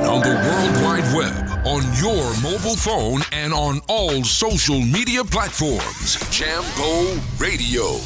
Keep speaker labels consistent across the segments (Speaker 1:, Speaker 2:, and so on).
Speaker 1: on the World Wide Web, on your mobile phone, and on all social media platforms. Jambo Radio.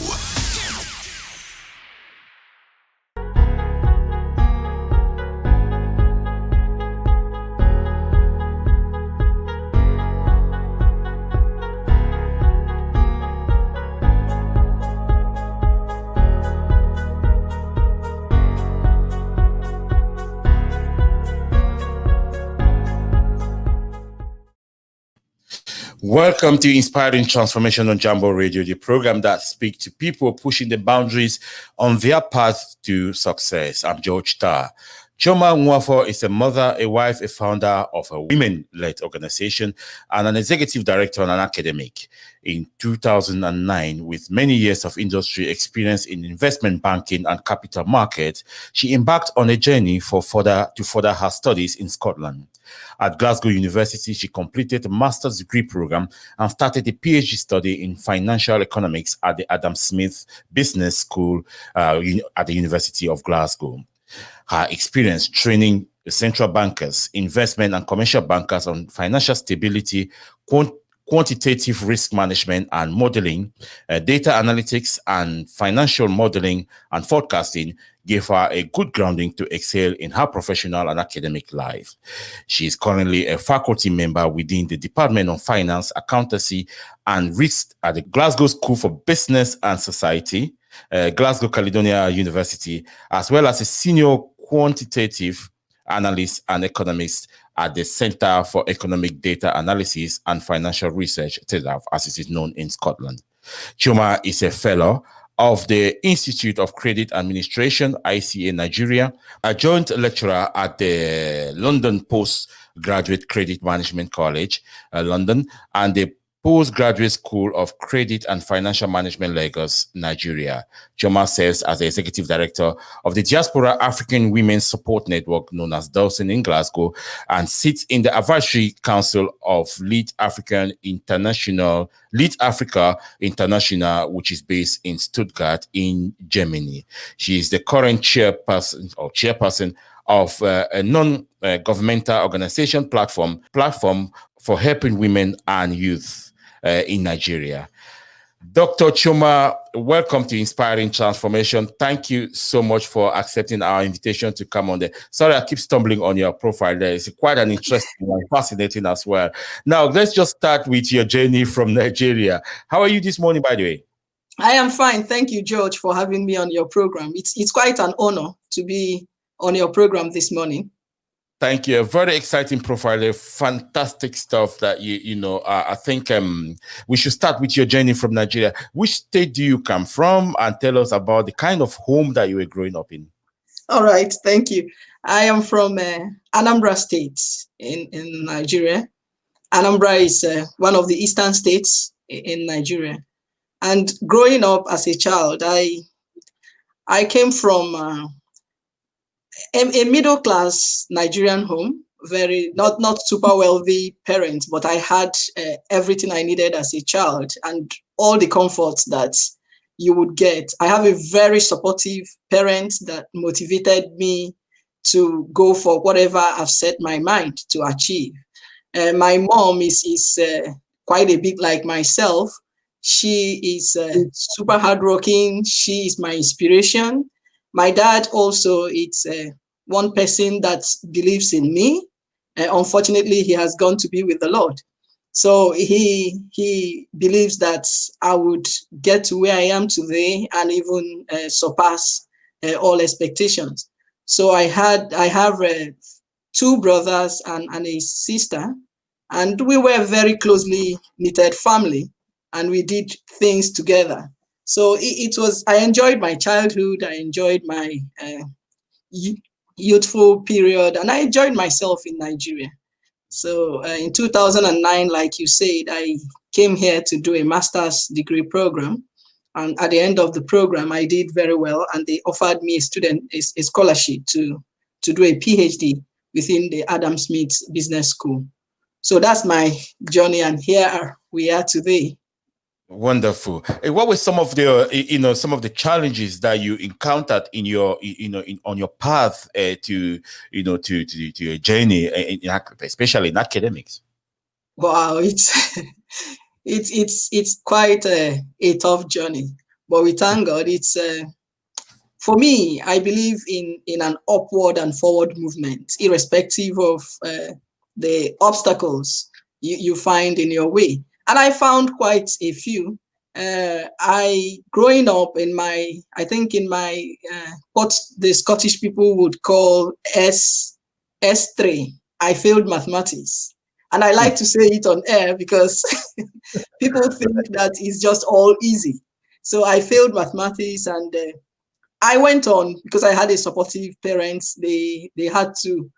Speaker 2: Welcome to Inspiring Transformation on Jambo Radio, the program that speaks to people pushing the boundaries on their path to success. I'm George Tarr. Chioma Nwafor is a mother, a wife, a founder of a women-led organization, and an executive director and an academic. In 2009, with many years of industry experience in investment banking and capital markets, she embarked on a journey to further her studies in Scotland. At Glasgow University, she completed a master's degree program and started a PhD study in financial economics at the Adam Smith Business School at the University of Glasgow. Her experience training central bankers, investment and commercial bankers on financial stability, quantitative risk management and modeling, data analytics and financial modeling and forecasting gave her a good grounding to excel in her professional and academic life. She is currently a faculty member within the Department of Finance, Accountancy and Risk at the Glasgow School for Business and Society, Glasgow Caledonian University, as well as a senior quantitative analyst and economist at the Centre for Economic Data Analysis and Financial Research, CEDAF, as it is known in Scotland. Chioma is a fellow of the Institute of Credit Administration, ICA Nigeria, a joint lecturer at the London Postgraduate Credit Management College, London, and the Postgraduate School of Credit and Financial Management, Lagos, Nigeria. Chioma serves as the Executive Director of the Diaspora African Women's Support Network, known as DAWSON in Glasgow, and sits in the Advisory Council of Lead Africa International, which is based in Stuttgart in Germany. She is the current chairperson of a non-governmental organization platform for helping women and youth in Nigeria. Dr. Chioma, welcome to Inspiring Transformation. Thank you so much for accepting our invitation to come on there. Sorry, I keep stumbling on your profile there. It's quite an interesting and fascinating as well. Now, let's just start with your journey from Nigeria. How are you this morning, by the way?
Speaker 3: I am fine. Thank you, George, for having me on your program. It's quite an honor to be on your program this morning.
Speaker 2: Thank you. A very exciting profile, fantastic stuff that I think we should start with your journey from Nigeria. Which state do you come from? And tell us about the kind of home that you were growing up in.
Speaker 3: All right. Thank you. I am from Anambra State in Nigeria. Anambra is one of the eastern states in Nigeria. And growing up as a child, I came from a middle-class Nigerian home, not super wealthy parents, but I had everything I needed as a child and all the comforts that you would get. I have a very supportive parent that motivated me to go for whatever I've set my mind to achieve. My mom is quite a bit like myself. She is super hardworking. She is my inspiration. My dad also is one person that believes in me. Unfortunately, he has gone to be with the Lord. So he believes that I would get to where I am today and even surpass all expectations. So I have two brothers and a sister, and we were a very closely knitted family, and we did things together. So I enjoyed my childhood, I enjoyed my youthful period, and I enjoyed myself in Nigeria. So in 2009, like you said, I came here to do a master's degree program. And at the end of the program, I did very well, and they offered me a scholarship to do a PhD within the Adam Smith Business School. So that's my journey, and here we are today.
Speaker 2: Wonderful. What were some of the, some of the challenges that you encountered in your, on your path to your journey, especially in academics?
Speaker 3: Wow, it's it's quite a tough journey, but we thank God. It's for me, I believe in an upward and forward movement, irrespective of the obstacles you find in your way. And I found quite a few. Growing up in I think in my, what the Scottish people would call S3, I failed mathematics. And I like to say it on air because people think that it's just all easy. So I failed mathematics, and I went on because I had a supportive parents. They had to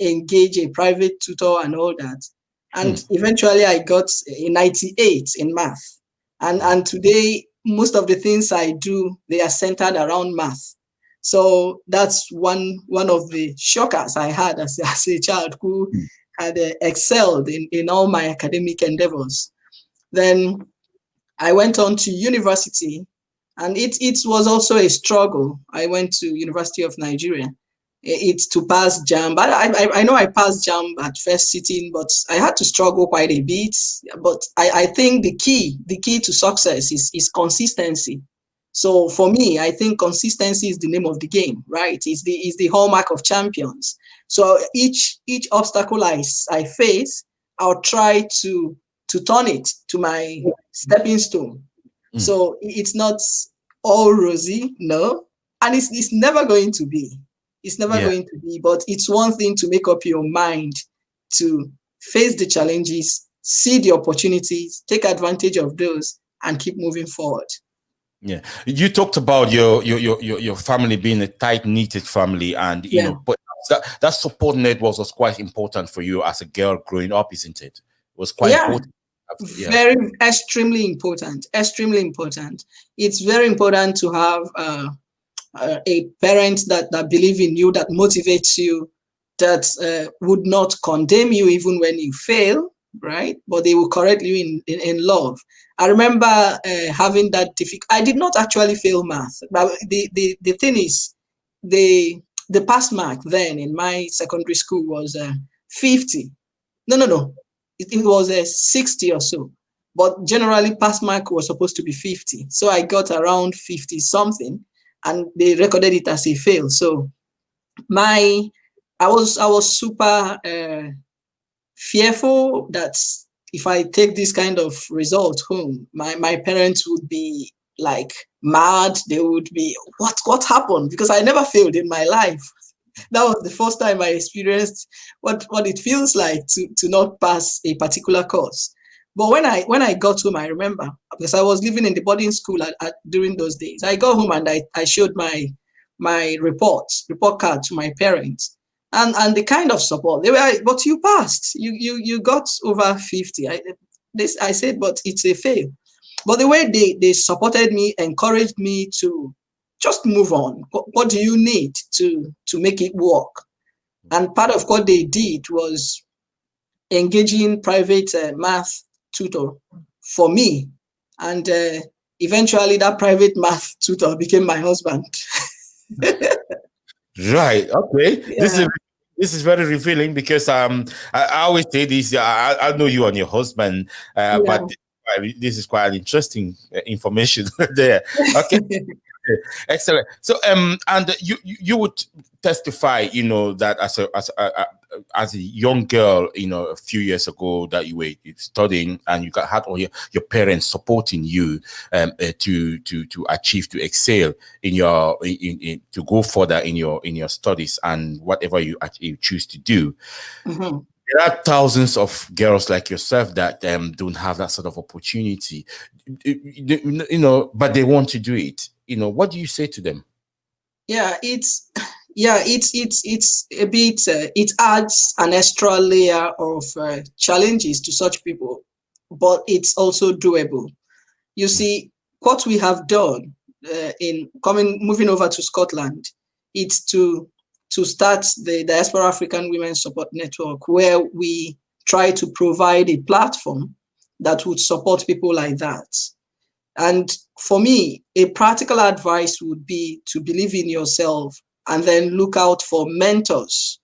Speaker 3: engage a private tutor and all that. And eventually I got a 98 in math. And today, most of the things I do, they are centered around math. So that's one of the shockers I had as a child who had excelled in all my academic endeavors. Then I went on to university, and it was also a struggle. I went to University of Nigeria. It's to pass JAMB. But I know I passed JAMB at first sitting, but I had to struggle quite a bit. But I think the key to success is consistency. So for me, I think consistency is the name of the game, right? It's the hallmark of champions. So each obstacle I face, I'll try to turn it to my stepping stone. So it's not all rosy, no, and it's never going to be. It's never going to be, but it's one thing to make up your mind to face the challenges, see the opportunities, take advantage of those, and keep moving forward.
Speaker 2: Yeah, you talked about your family being a tight-knitted family, and you know, but that support network was quite important for you as a girl growing up, isn't it? It was quite important.
Speaker 3: Very extremely important. Extremely important. It's very important to have a parent that believe in you, that motivates you, that would not condemn you even when you fail, right? But they will correct you in love. I remember having that difficult. I did not actually fail math, but the thing is, the pass mark then in my secondary school was 50. No. It was 60 or so. But generally, pass mark was supposed to be 50. So I got around 50 something, and they recorded it as a fail. So I was super fearful that if I take this kind of result home, my parents would be like mad. They would be, what happened? Because I never failed in my life. That was the first time I experienced what it feels like to not pass a particular course. But when I got home, I remember, because I was living in the boarding school during those days, I got home and I showed my report card to my parents, and the kind of support they were. But you passed. You got over 50. I said, but it's a fail. But the way they supported me, encouraged me to just move on. What do you need to make it work? And part of what they did was engaging private math tutor for me. And eventually that private math tutor became my husband.
Speaker 2: Right. Okay. Yeah. This is very revealing, because I always say this. I know you and your husband, but this is quite an information there. Okay. Excellent. So and you would testify, you know, that as a young girl, you know, a few years ago, that you were studying and you had all your parents supporting you to achieve, to excel in your to go further in your studies and whatever you choose to do. Mm-hmm. There are thousands of girls like yourself that don't have that sort of opportunity, you know, but they want to do it. You know, what do you say to them?
Speaker 3: It's a bit, it adds an extra layer of challenges to such people, but it's also doable. You see, what we have done moving over to Scotland, it's to start the Diaspora African Women Support Network, where we try to provide a platform that would support people like that. And for me, a practical advice would be to believe in yourself and then look out for mentors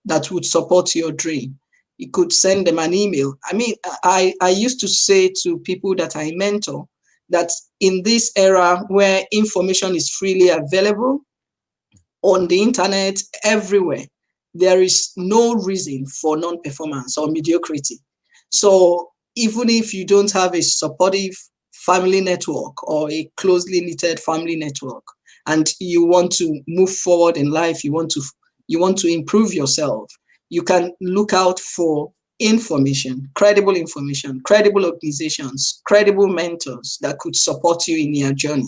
Speaker 3: that would support your dream. You could send them an email. I mean, I used to say to people that I mentor that in this era where information is freely available on the internet, everywhere, there is no reason for non-performance or mediocrity. So even if you don't have a supportive family network or a closely knitted family network, and you want to move forward in life, you want to improve yourself, you can look out for information, credible organizations, credible mentors that could support you in your journey.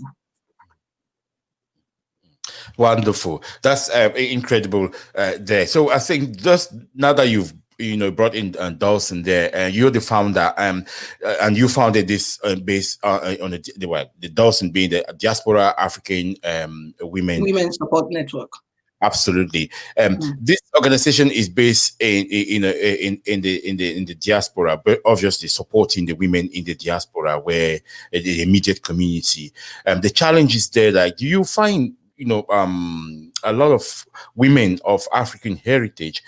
Speaker 2: Wonderful. That's incredible there. So I think just now that you've brought in Dawson there, and you're the founder, and you founded this based on the Dawson being the Diaspora African
Speaker 3: Women Support Network.
Speaker 2: Absolutely. This organization is based in the diaspora, but obviously supporting the women in the diaspora, where the immediate community. The challenge is there. Like, do you find a lot of women of African heritage,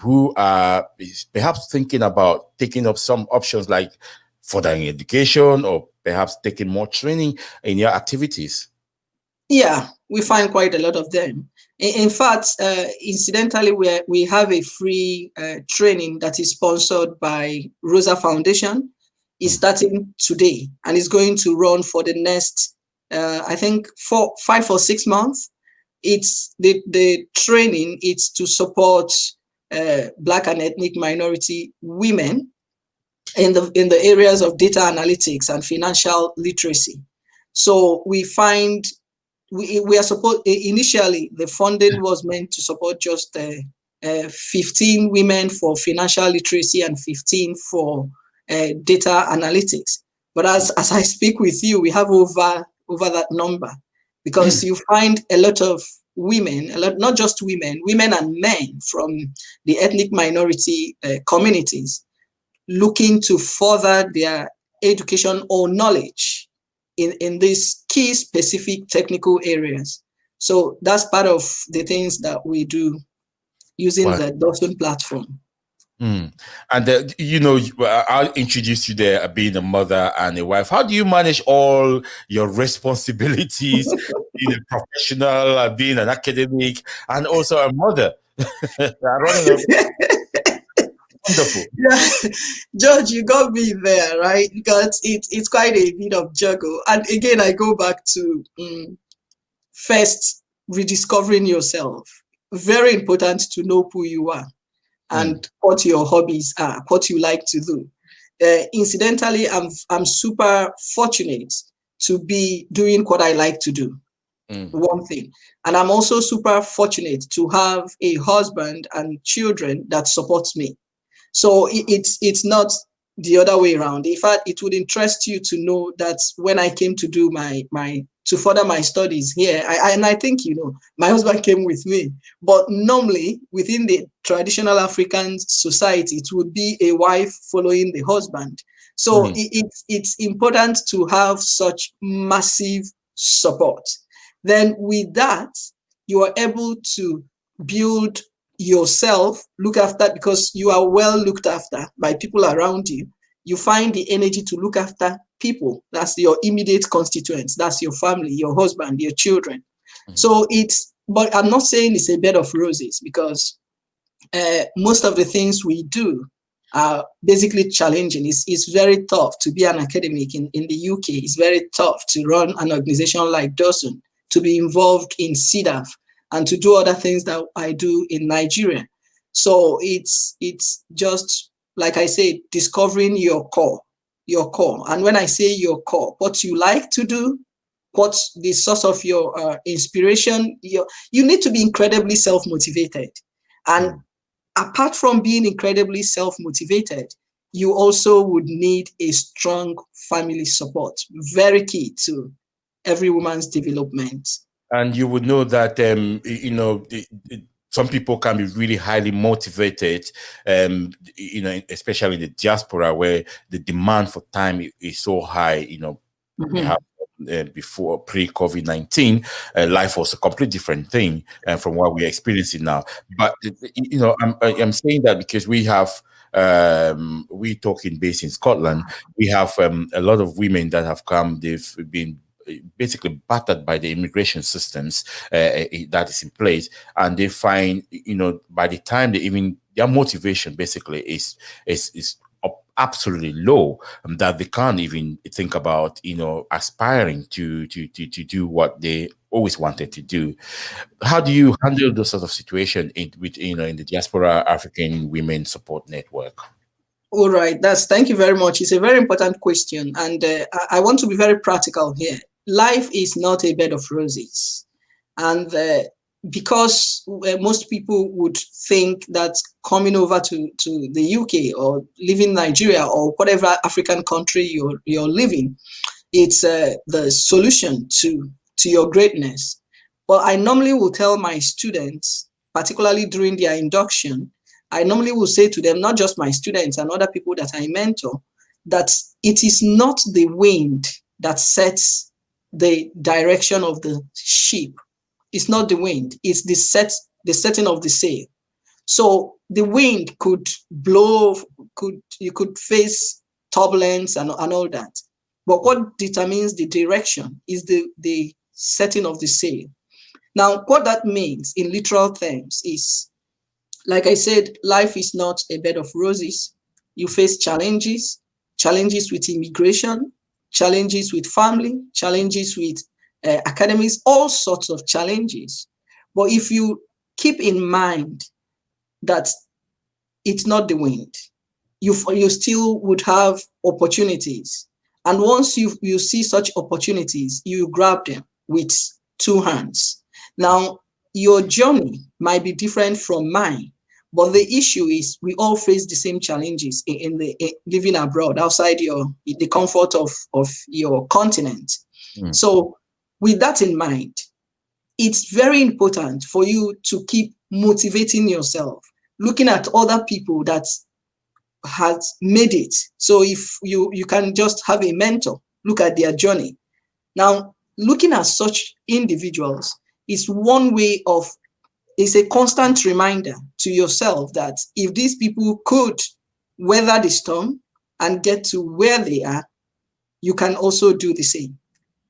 Speaker 2: who are perhaps thinking about taking up some options like furthering education or perhaps taking more training in your activities?
Speaker 3: Yeah, we find quite a lot of them. In fact, incidentally, we have a free training that is sponsored by Rosa Foundation. It's starting today and it's going to run for the next, I think, 5 or 6 months. It's the training. It's to support Black and ethnic minority women in the areas of data analytics and financial literacy. So we find we are initially the funding was meant to support just 15 women for financial literacy and 15 for data analytics. But as I speak with you, we have over that number, because you find a lot of women, not just women and men from the ethnic minority communities looking to further their education or knowledge in these key specific technical areas. So that's part of the things that we do using the Dawson platform.
Speaker 2: And I'll introduce you there, being a mother and a wife. How do you manage all your responsibilities, being a professional, being an academic, and also a mother? Wonderful.
Speaker 3: Yeah, George, you got me there, right? Because it's quite a bit of juggle. And again, I go back to first rediscovering yourself. Very important to know who you are and what your hobbies are, what you like to do. Incidentally, I'm super fortunate to be doing what I like to do. One thing. And I'm also super fortunate to have a husband and children that supports me. So it's not the other way around. In fact, it would interest you to know that when I came to do to further my studies here, I think, my husband came with me. But normally within the traditional African society, it would be a wife following the husband. So it's important to have such massive support. Then with that, you are able to build yourself, look after, because you are well looked after by people around you. You find the energy to look after people. That's your immediate constituents. That's your family, your husband, your children. So but I'm not saying it's a bed of roses, because most of the things we do are basically challenging. It's very tough to be an academic in the UK. It's very tough to run an organization like Dawson, to be involved in CEDAF, and to do other things that I do in Nigeria. So it's just, like I said, discovering your core. And when I say your core, what you like to do, what's the source of your inspiration, you need to be incredibly self-motivated. And apart from being incredibly self-motivated, you also would need a strong family support. Very key to every woman's development.
Speaker 2: And you would know that, some people can be really highly motivated, especially in the diaspora where the demand for time is so high, perhaps before pre-COVID-19, life was a completely different thing from what we're experiencing now. But, I'm saying that because we have, we talking based in Scotland, we have a lot of women that have come, they've been basically battered by the immigration systems that is in place, and they find, by the time their motivation basically is absolutely low, that they can't even think about aspiring to do what they always wanted to do. How do you handle those sort of situation in the Diaspora African Women Support Network?
Speaker 3: All right, thank you very much. It's a very important question, and I want to be very practical here. Life is not a bed of roses, and because most people would think that coming over to the UK or living Nigeria or whatever African country you're living, it's the solution to your greatness. But I normally will tell my students, particularly during their induction, I normally will say to them, not just my students and other people that I mentor, that it is not the wind that sets the direction of the ship. It's not the wind, it's the setting of the sail. So the wind could blow, you could face turbulence and all that. But what determines the direction is the setting of the sail. Now, what that means in literal terms is, like I said, life is not a bed of roses. You face challenges with immigration, challenges with family, challenges with academics, all sorts of challenges. But if you keep in mind that it's not the wind, you still would have opportunities. And once you see such opportunities, you grab them with two hands. Now, your journey might be different from mine, but the issue is we all face the same challenges in living abroad, outside the comfort of your continent. So with that in mind, it's very important for you to keep motivating yourself, looking at other people that has made it. So if you can just have a mentor, look at their journey. Now, looking at such individuals is one way of, it's a constant reminder to yourself that if these people could weather the storm and get to where they are, you can also do the same.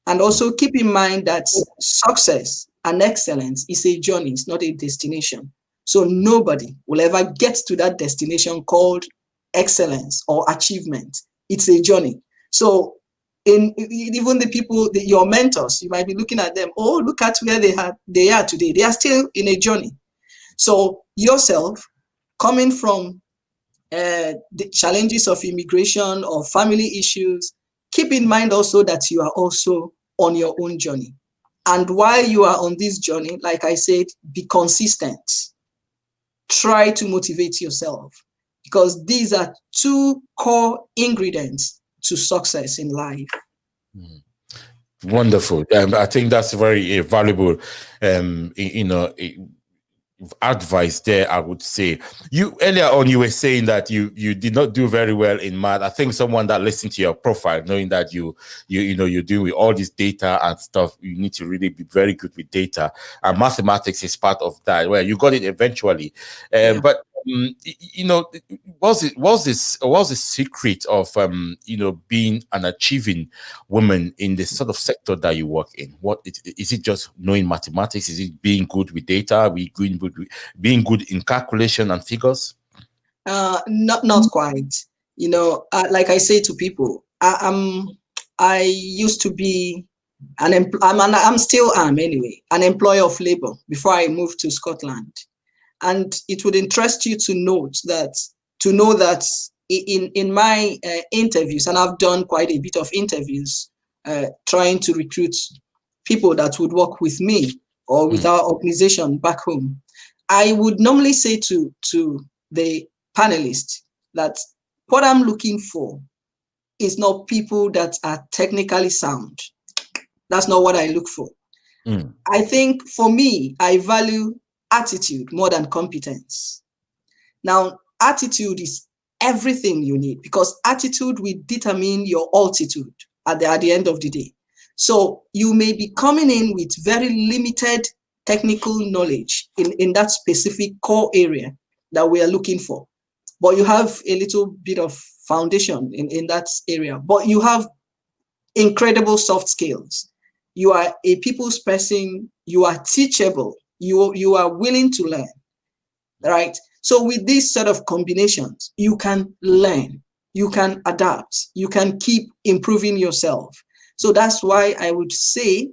Speaker 3: And also keep in mind that success and excellence is a journey, it's not a destination. So nobody will ever get to that destination called excellence or achievement. It's a journey. So even the people, your mentors, you might be looking at them, oh, look at where they are today. They are still in a journey. So yourself, coming from the challenges of immigration or family issues, keep in mind also that you are also on your own journey. And while you are on this journey, like I said, be consistent. Try to motivate yourself, because these are two core ingredients to success in life.
Speaker 2: Wonderful. I think that's very valuable, advice there. I would say, you earlier on, you were saying that you did not do very well in math. I think someone that listened to your profile, knowing that you're doing with all this data and stuff, you need to really be very good with data, and mathematics is part of that. Well, you got it eventually, but what's the secret of being an achieving woman in the sort of sector that you work in? What is it? Just knowing mathematics? Is it being good with data? Being good in calculation and figures?
Speaker 3: Not quite. Like I say to people, I used to be I'm still anyway, an employer of labor before I moved to Scotland. And it would interest you to know that in my interviews, and I've done quite a bit of interviews, trying to recruit people that would work with me or with our organization back home, I would normally say to the panelists that what I'm looking for is not people that are technically sound. That's not what I look for. I think for me, I value attitude more than competence. Now, attitude is everything you need, because attitude will determine your altitude at the end of the day. So you may be coming in with very limited technical knowledge in that specific core area that we are looking for, but you have a little bit of foundation in that area, but you have incredible soft skills. You are a people's person, you are teachable, you are willing to learn, right? So with these sort of combinations, you can learn, you can adapt, you can keep improving yourself. So that's why I would say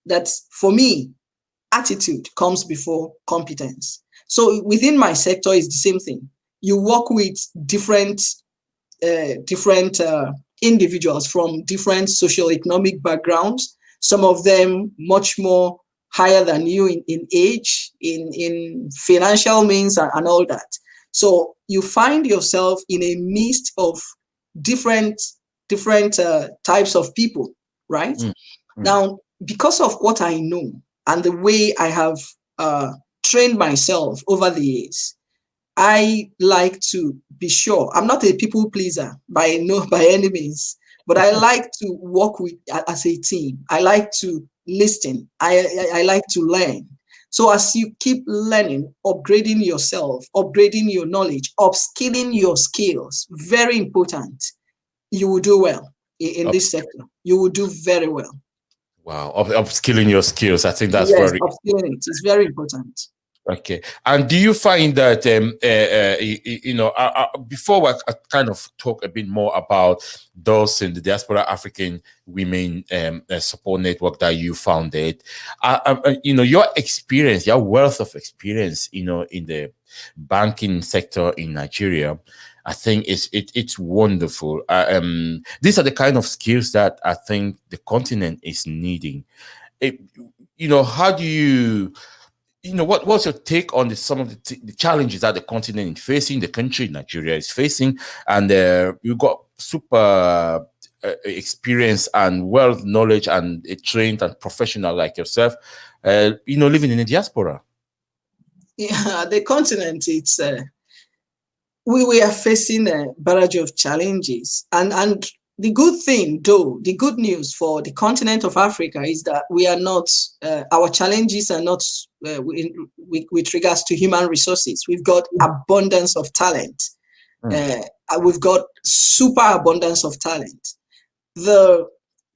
Speaker 3: that for me, attitude comes before competence. So within my sector is the same thing. You work with different individuals from different socioeconomic backgrounds, some of them much more higher than you in age, in financial means and all that. So you find yourself in a midst of different types of people, right? Now, because of what I know and the way I have trained myself over the years, I like to be sure. I'm not a people pleaser by any means, but I like to work with as a team. I like to listen. I like to learn. So as you keep learning, upgrading yourself, upgrading your knowledge, upskilling your skills, very important, you will do well in this sector. You will do very well.
Speaker 2: Wow, upskilling your skills. I think that's
Speaker 3: upskilling it is very important.
Speaker 2: Okay. And do you find that, before I kind of talk a bit more about those in the Diaspora African Women Support Network that you founded, your experience, your wealth of experience, in the banking sector in Nigeria, I think it's wonderful. These are the kind of skills that I think the continent is needing. How do you... what's your take on some of the challenges that the continent is facing, the country Nigeria is facing, and you've got super experience and wealth knowledge and a trained and professional like yourself, living in the diaspora?
Speaker 3: Yeah, the continent, it's we are facing a barrage of challenges, and the good thing, though, the good news for the continent of Africa is that we are not, our challenges are not with regards to human resources. We've got abundance of talent. We've got super abundance of talent. The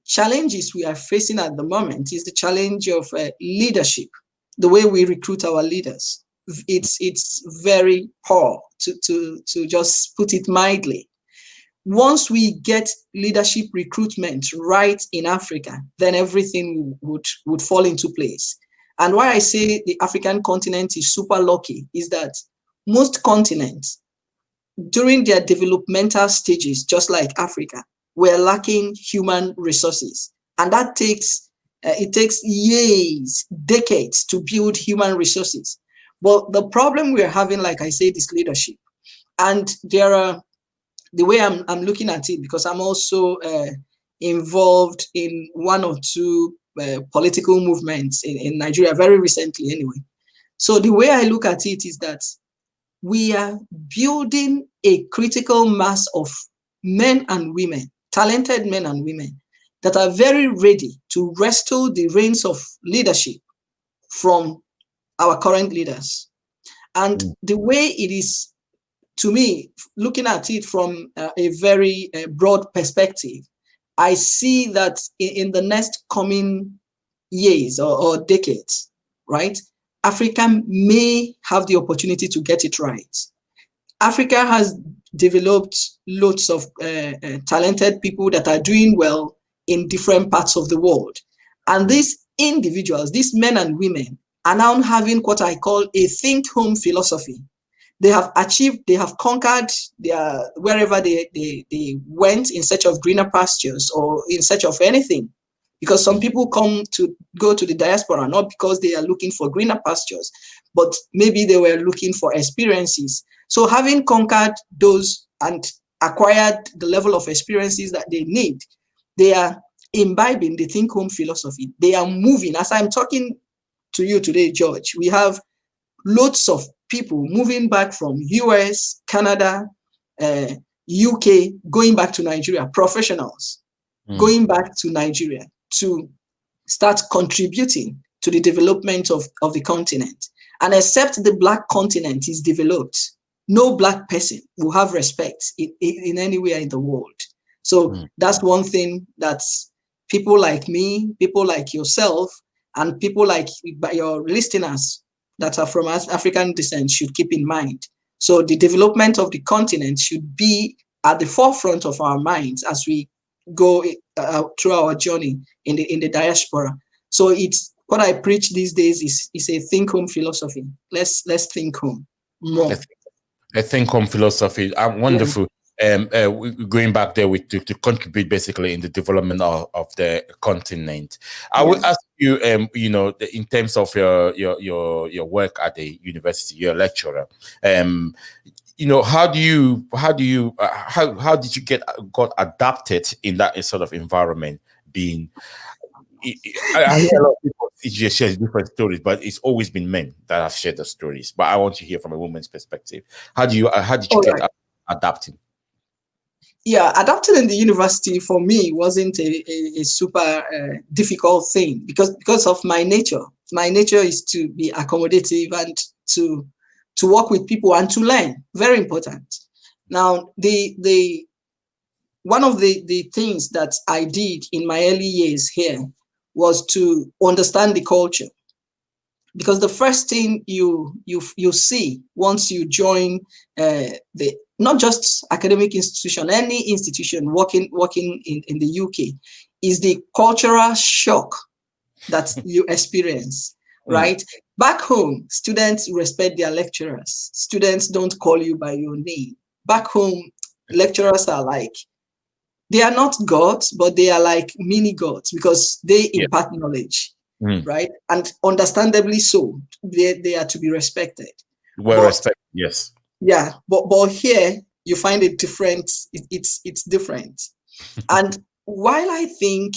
Speaker 3: challenges we are facing at the moment is the challenge of leadership, the way we recruit our leaders. It's very poor, to just put it mildly. Once we get leadership recruitment right in Africa, then everything would fall into place. And why I say the African continent is super lucky is that most continents, during their developmental stages, just like Africa, were lacking human resources. And that takes years, decades to build human resources. But the problem we're having, like I said, is leadership. And there are, the way I'm looking at it, because I'm also involved in one or two political movements in Nigeria, very recently anyway. So the way I look at it is that we are building a critical mass of men and women, talented men and women, that are very ready to wrestle the reins of leadership from our current leaders. And the way it is, to me, looking at it from a very broad perspective, I see that in the next coming years or decades, right, Africa may have the opportunity to get it right. Africa has developed lots of talented people that are doing well in different parts of the world. And these individuals, these men and women, are now having what I call a think home philosophy. They have achieved, they have conquered wherever they went in search of greener pastures or in search of anything. Because some people go to the diaspora not because they are looking for greener pastures, but maybe they were looking for experiences. So having conquered those and acquired the level of experiences that they need, they are imbibing the think home philosophy. They are moving. As I'm talking to you today, George, we have loads of people moving back from US, Canada, UK, going back to Nigeria, professionals going back to Nigeria to start contributing to the development of the continent. And except the Black continent is developed, no Black person will have respect in anywhere in the world. So that's one thing that people like me, people like yourself, and people like your listeners that are from African descent should keep in mind. So the development of the continent should be at the forefront of our minds as we go through our journey in the diaspora. So it's what I preach these days is a think home philosophy. Let's think home more.
Speaker 2: I think home philosophy. Wonderful. Going back there to contribute basically in the development of the continent. I will ask you, in terms of your work at the university, you're a lecturer. How did you got adapted in that sort of environment? Being, I hear a lot of people share different stories, but it's always been men that have shared the stories. But I want to hear from a woman's perspective. How did you get adapting?
Speaker 3: Yeah, adapting in the university for me wasn't a super difficult thing because of my nature. My nature is to be accommodative and to work with people and to learn. Very important. Now, the one of the things that I did in my early years here was to understand the culture, because the first thing you see once you join the not just academic institution, any institution working in the UK, is the cultural shock that you experience, right? Back home, students respect their lecturers. Students don't call you by your name. Back home, lecturers are like, they are not gods, but they are like mini gods because they impart knowledge, right? And understandably so, they are to be respected.
Speaker 2: Well respected, yes.
Speaker 3: Yeah, but here you find it different. It's different. And while I think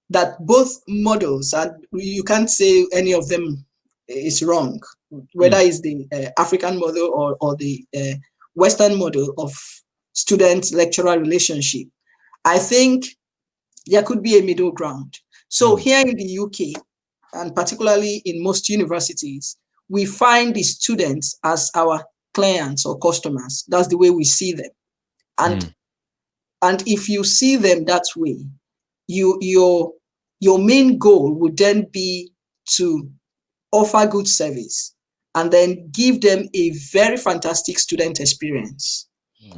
Speaker 3: that both models, and you can't say any of them is wrong, whether it's the African model or the Western model of student-lecturer relationship, I think there could be a middle ground. So here in the UK, and particularly in most universities, we find the students as our clients or customers. That's the way we see them. And if you see them that way, your main goal would then be to offer good service and then give them a very fantastic student experience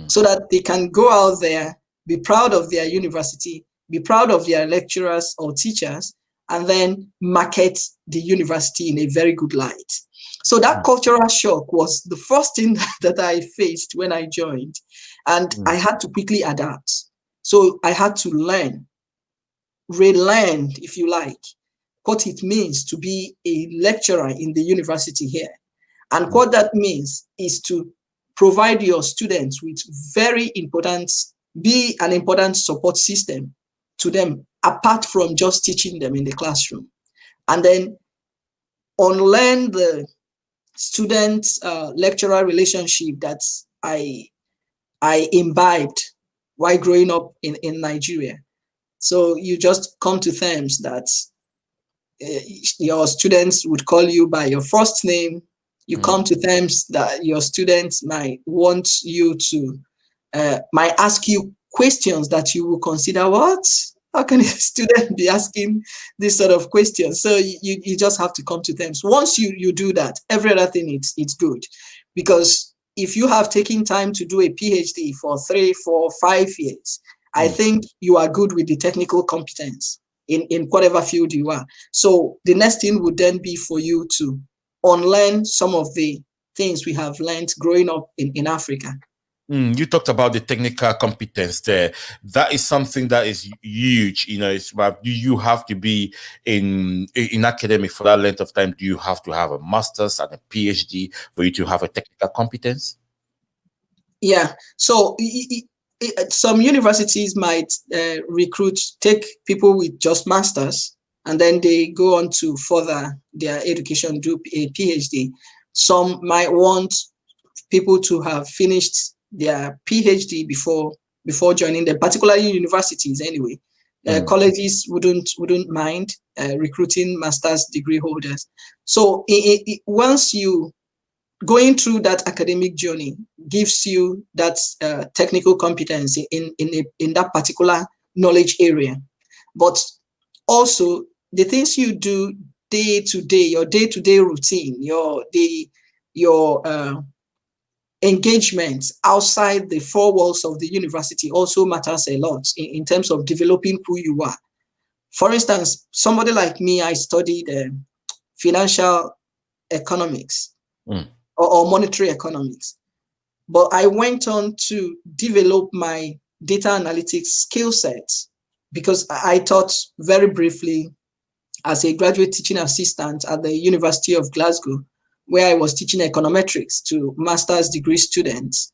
Speaker 3: so that they can go out there, be proud of their university, be proud of their lecturers or teachers, and then market the university in a very good light. So that cultural shock was the first thing that I faced when I joined, and I had to quickly adapt. So I had to relearn, if you like, what it means to be a lecturer in the university here. And what that means is to provide your students with be an important support system to them, apart from just teaching them in the classroom. And then unlearn the student-lecturer relationship that I imbibed while growing up in Nigeria. So you just come to terms that your students would call you by your first name. You come to terms that your students might want you to, might ask you questions that you will consider, what? How can a student be asking this sort of questions? So you just have to come to terms. Once you do that, every other thing, it's good. Because if you have taken time to do a PhD for 3, 4, 5 years, I think you are good with the technical competence in whatever field you are. So the next thing would then be for you to unlearn some of the things we have learned growing up in Africa.
Speaker 2: You talked about the technical competence there. That is something that is huge. It's about, do you have to be in academic for that length of time? Do you have to have a master's and a PhD for you to have a technical competence?
Speaker 3: Yeah. So some universities might take people with just masters, and then they go on to further their education, do a PhD. Some might want people to have finished their PhD before joining them, particularly universities anyway. Colleges wouldn't mind recruiting master's degree holders. So once you going through that academic journey gives you that technical competency in that particular knowledge area. But also the things you do day to day, your day-to-day routine, your engagement outside the four walls of the university also matters a lot in terms of developing who you are. For instance, somebody like me, I studied financial economics or monetary economics, but I went on to develop my data analytics skill sets because I taught very briefly as a graduate teaching assistant at the University of Glasgow, where I was teaching econometrics to master's degree students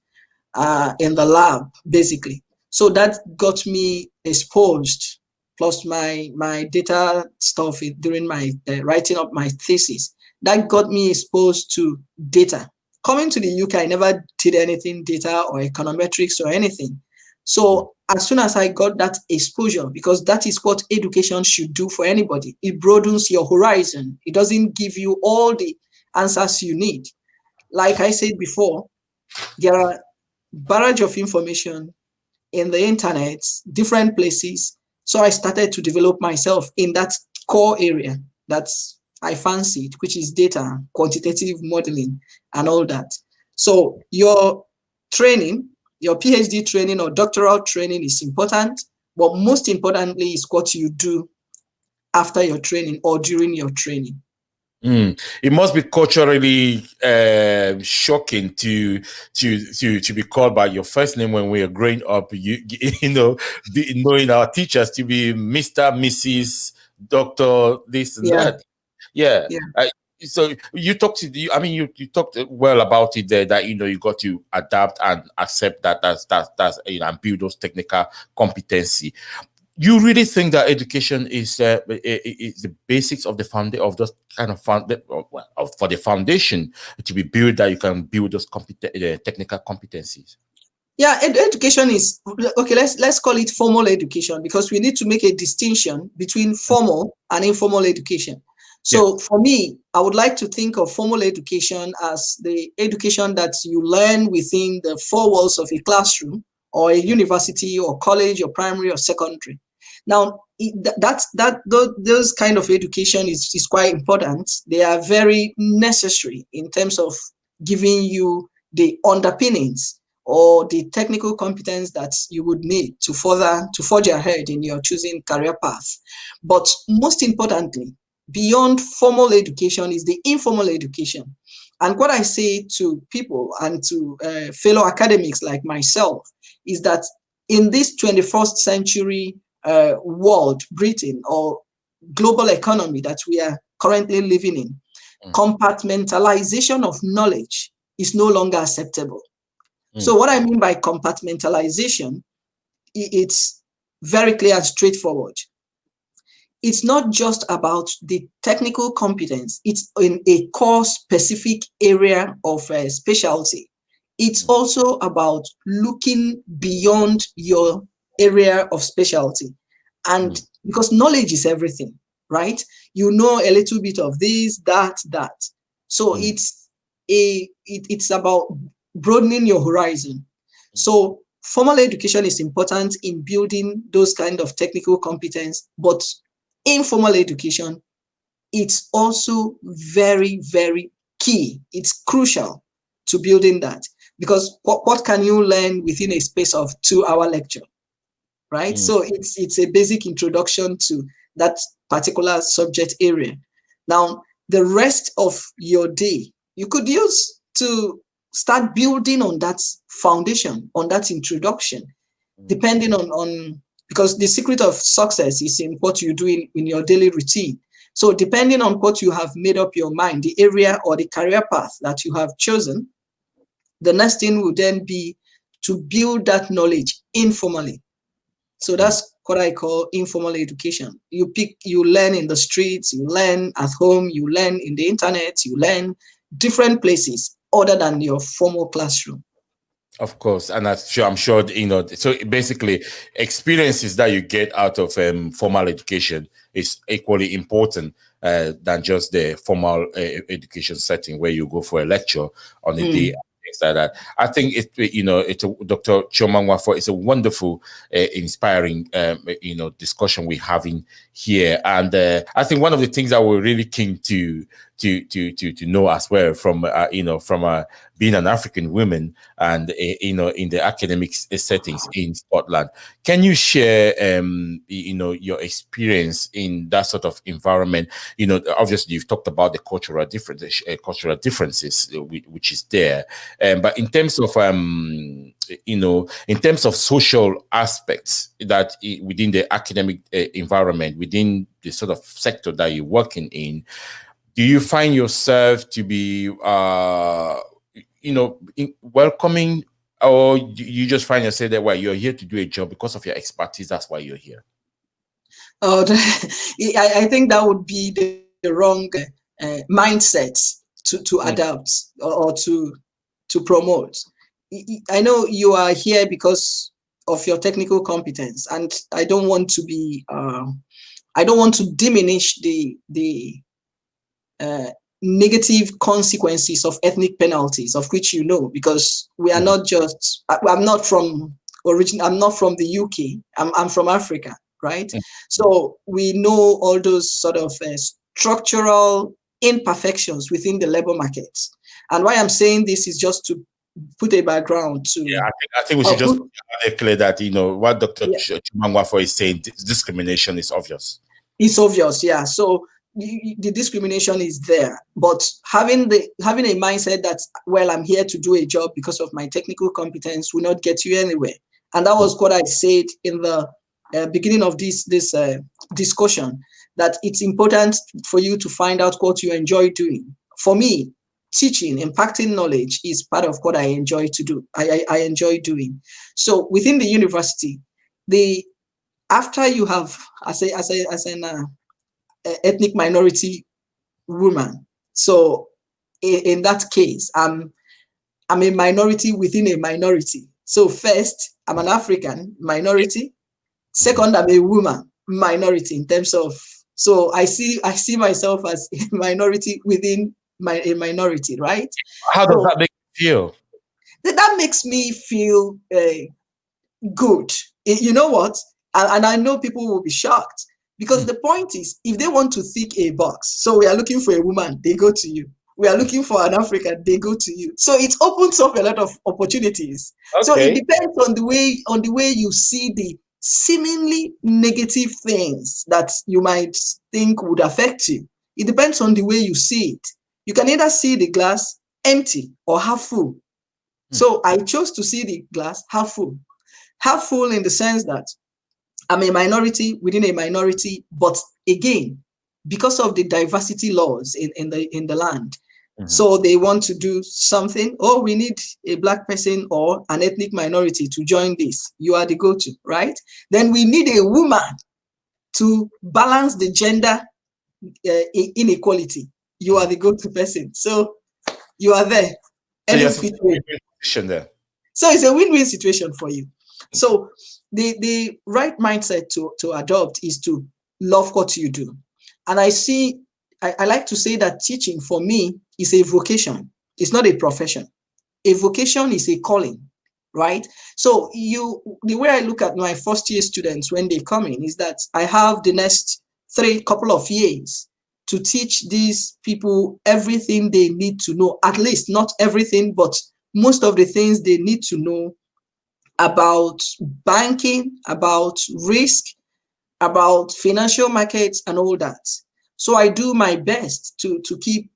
Speaker 3: in the lab, basically. So that got me exposed, plus my data stuff during my writing up my thesis. That got me exposed to data. Coming to the UK, I never did anything data or econometrics or anything. So as soon as I got that exposure, because that is what education should do for anybody, it broadens your horizon. It doesn't give you all the answers you need. Like I said before, there are barrage of information in the internet, different places. So I started to develop myself in that core area that I fancied, which is data, quantitative modeling, and all that. So your training, your PhD training or doctoral training is important, but most importantly is what you do after your training or during your training.
Speaker 2: It must be culturally shocking to be called by your first name when we are growing up. Knowing our teachers to be Mr., Mrs., Doctor, this and that. Yeah. So you talked you talked well about it there, that you got to adapt and accept that that's and build those technical competency. You really think that education is the basics of the foundation of those kind of for the foundation to be built, that you can build those technical competencies?
Speaker 3: Yeah, education is okay. Let's call it formal education, because we need to make a distinction between formal and informal education. So for me, I would like to think of formal education as the education that you learn within the four walls of a classroom or a university or college or primary or secondary. Now, those kind of education is quite important. They are very necessary in terms of giving you the underpinnings or the technical competence that you would need to forge ahead in your choosing career path. But most importantly, beyond formal education is the informal education. And what I say to people and to fellow academics like myself is that in this 21st century world, Britain, or global economy that we are currently living in, compartmentalization of knowledge is no longer acceptable. So what I mean by compartmentalization, it's very clear and straightforward. It's not just about the technical competence. It's in a core specific area of specialty. It's also about looking beyond your area of specialty. And because knowledge is everything, right? You know a little bit of this, that. So it's about broadening your horizon. So formal education is important in building those kind of technical competence, but informal education, it's also very, very key. It's crucial to building that, because what can you learn within a space of 2-hour lecture, right? So it's a basic introduction to that particular subject area. Now, the rest of your day, you could use to start building on that foundation, on that introduction, depending on because the secret of success is in what you do in your daily routine. So depending on what you have made up your mind, the area or the career path that you have chosen, the next thing will then be to build that knowledge informally. So that's what I call informal education. You learn in the streets, you learn at home, you learn in the internet, you learn different places other than your formal classroom.
Speaker 2: Of course, and I'm sure so basically, experiences that you get out of formal education is equally important than just the formal education setting where you go for a lecture on a day. Things like that. I think Dr. Chioma Nwafor, it's a wonderful, inspiring, discussion we're having here, and I think one of the things that we're really keen to know as well from being an African woman and in the academic settings in Scotland. Can you share your experience in that sort of environment? Obviously you've talked about the cultural differences which is there, but in terms of in terms of social aspects that within the academic environment, within the sort of sector that you're working in, do you find yourself to be welcoming, or do you just find yourself that you're here to do a job because of your expertise, that's why you're here?
Speaker 3: Oh, I think that would be the wrong mindset to adapt or to promote. I know you are here because of your technical competence, and I don't want to be I don't want to diminish the negative consequences of ethnic penalties, of which because we are not just. I'm not from the UK. I'm from Africa, right? So we know all those sort of structural imperfections within the labor markets. And why I'm saying this is just to put a background to.
Speaker 2: Yeah, I think we should just declare that what Dr. Chioma Nwafor is saying, discrimination is obvious.
Speaker 3: It's obvious, yeah. So the discrimination is there, but having a mindset that, well, I'm here to do a job because of my technical competence will not get you anywhere. And that was what I said in the beginning of this discussion, that it's important for you to find out what you enjoy doing. For me, teaching, impacting knowledge is part of what I enjoy to do. I enjoy doing. So within the university, after you have, as an ethnic minority woman, so in that case, I'm a minority within a minority. So first, I'm an African minority. Second, I'm a woman minority in terms of. So I see myself as a minority within a minority, right?
Speaker 2: How does that make you feel?
Speaker 3: That makes me feel good. You know what? And I know people will be shocked, because the point is, if they want to tick a box, so we are looking for a woman, they go to you. We are looking for an African, they go to you. So it opens up a lot of opportunities. Okay. So it depends on the way you see the seemingly negative things that you might think would affect you. It depends on the way you see it. You can either see the glass empty or half full. So I chose to see the glass half full. Half full in the sense that I'm a minority within a minority, but again, because of the diversity laws in the land, so they want to do something. Oh, we need a Black person or an ethnic minority to join this. You are the go-to, right? Then we need a woman to balance the gender inequality. You are the go-to person, so you are there. So it's a win-win situation for you. So the right mindset to adopt is to love what you do. And I like to say that teaching for me is a vocation. It's not a profession. A vocation is a calling, right? So the way I look at my first year students when they come in is that I have the next couple of years to teach these people everything they need to know, at least not everything, but most of the things they need to know about banking, about risk, about financial markets and all that. So I do my best to keep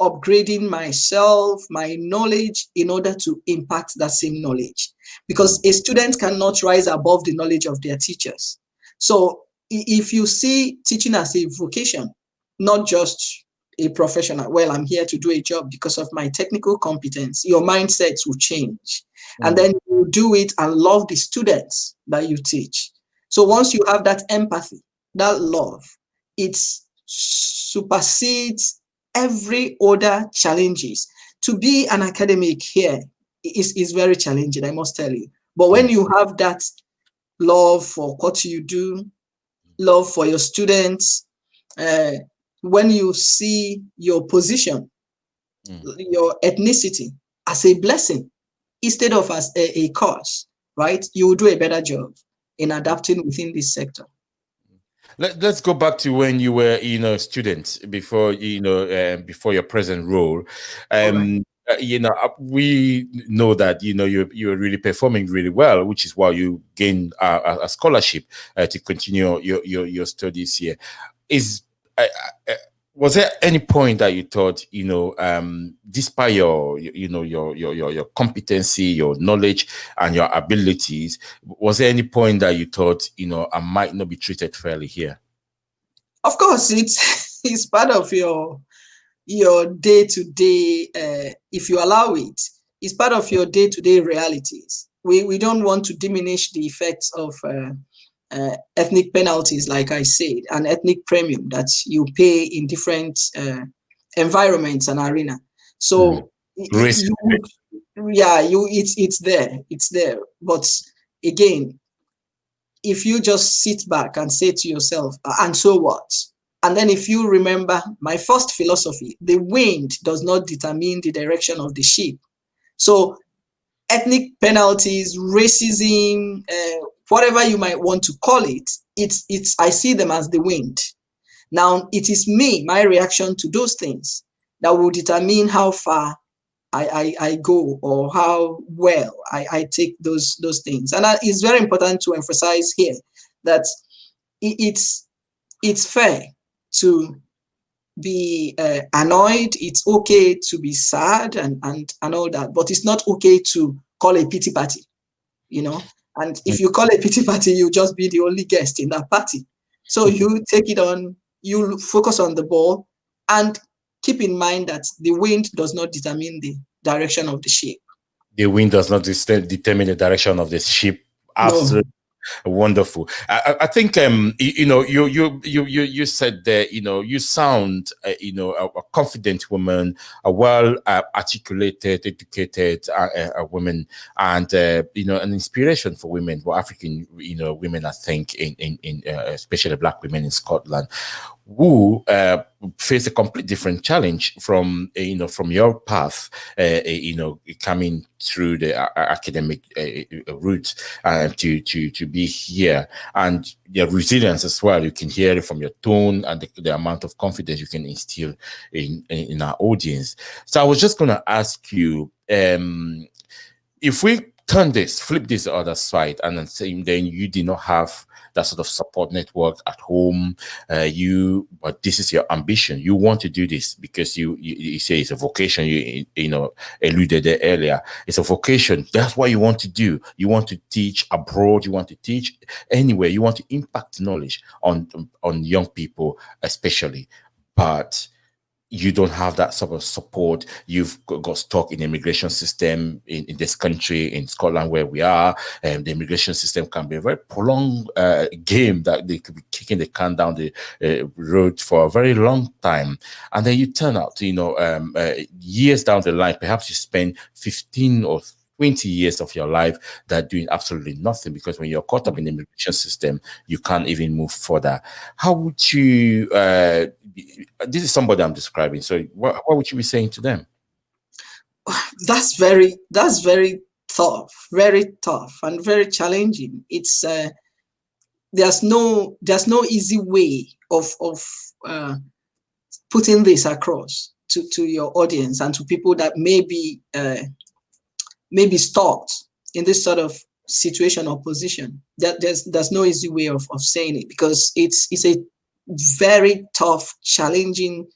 Speaker 3: upgrading myself, my knowledge, in order to impact that same knowledge. Because a student cannot rise above the knowledge of their teachers. So if you see teaching as a vocation, not just a professional, well, I'm here to do a job because of my technical competence, your mindset will change. And then you do it and love the students that you teach. So once you have that empathy, that love, it supersedes every other challenges. To be an academic here is very challenging, I must tell you. But when you have that love for what you do, love for your students, when you see your position, your ethnicity as a blessing instead of as a curse, right? You will do a better job in adapting within this sector.
Speaker 2: Let's go back to when you were, student before, before your present role.
Speaker 3: Right.
Speaker 2: We know that you're really performing really well, which is why you gained a scholarship to continue your studies here. Was there any point that you thought, despite your competency, your knowledge, and your abilities, was there any point that you thought, I might not be treated fairly here?
Speaker 3: Of course, it's part of your day-to-day, if you allow it, it's part of your day-to-day realities. We don't want to diminish the effects of ethnic penalties, like I said, and ethnic premium that you pay in different environments and arena. So it's there. But again, if you just sit back and say to yourself, and so what? And then if you remember my first philosophy, the wind does not determine the direction of the ship. So ethnic penalties, racism, whatever you might want to call it, I see them as the wind. Now, it is my reaction to those things that will determine how far I go or how well I take those things. And it's very important to emphasize here that it's fair to be annoyed. It's okay to be sad and all that, but it's not okay to call a pity party, And if you call a pity party, you just be the only guest in that party. So you take it on, you focus on the ball, and keep in mind that the wind does not determine the direction of the ship.
Speaker 2: The wind does not determine the direction of the ship. Absolutely. No. Wonderful. I think you said that you sound a confident woman, a well articulated, educated woman, and an inspiration for women, for African women. I think in especially Black women in Scotland, who face a complete different challenge from your path, coming through the academic route to be here, and your resilience as well. You can hear it from your tone and the amount of confidence you can instill in our audience. So I was just going to ask you, if we flip this other side, and then you did not have that sort of support network at home, but this is your ambition. You want to do this because you say it's a vocation. You alluded there earlier. It's a vocation. That's what you want to do. You want to teach abroad. You want to teach anywhere. You want to impact knowledge on young people, especially. But you don't have that sort of support. You've got stuck in the immigration system in this country, in Scotland, where we are. The immigration system can be a very prolonged game that they could be kicking the can down the road for a very long time. And then you turn out, years down the line, perhaps you spend 15 or 20 years of your life that doing absolutely nothing, because when you're caught up in the immigration system, you can't even move further. How would you, this is somebody I'm describing, so what would you be saying to them?
Speaker 3: That's very tough, and very challenging. It's there's no easy way of putting this across to your audience and to people that may be stuck in this sort of situation or position. That there's no easy way of saying it, because it's a very tough, challenging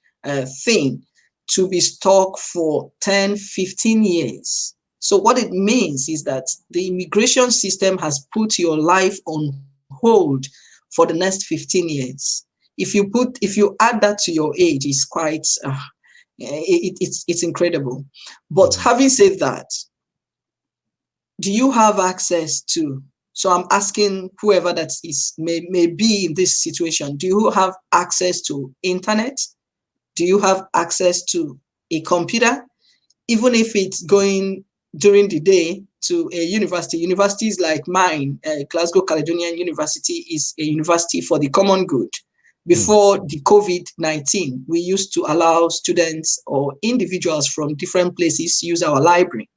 Speaker 3: thing to be stuck for 10, 15 years. So what it means is that the immigration system has put your life on hold for the next 15 years. If you add that to your age, it's quite it's incredible. But having said that, do you have access to, so I'm asking whoever that is may be in this situation, do you have access to internet? Do you have access to a computer? Even if it's going during the day to a university. Universities like mine, Glasgow Caledonian University, is a university for the common good. Before the COVID-19, we used to allow students or individuals from different places use our library.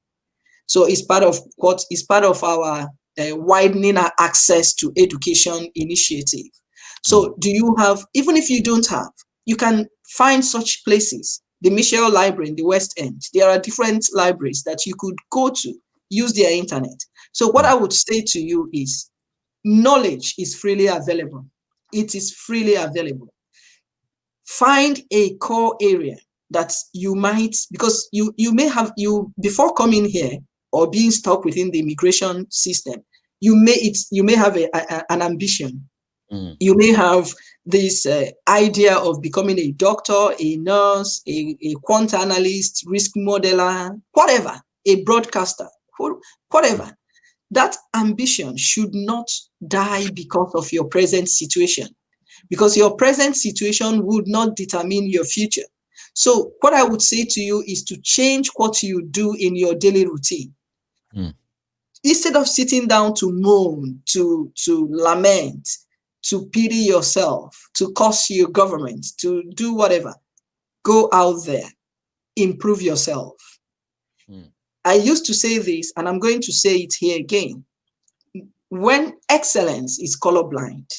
Speaker 3: So it's part of what is part of our widening our access to education initiative. So do you have, even if you don't have, you can find such places. The Michel Library in the West End, there are different libraries that you could go to, use their internet. So what I would say to you is, knowledge is freely available. It is freely available. Find a core area that you might, because you may have, before coming here or being stuck within the immigration system, you may have an ambition. You may have this idea of becoming a doctor, a nurse, a quant analyst, risk modeler, whatever, a broadcaster, whatever. That ambition should not die because of your present situation, because your present situation would not determine your future. So what I would say to you is to change what you do in your daily routine. Instead of sitting down to moan, to lament, to pity yourself, to curse your government, to do whatever, go out there, improve yourself. I used to say this, and I'm going to say it here again. When excellence is colorblind,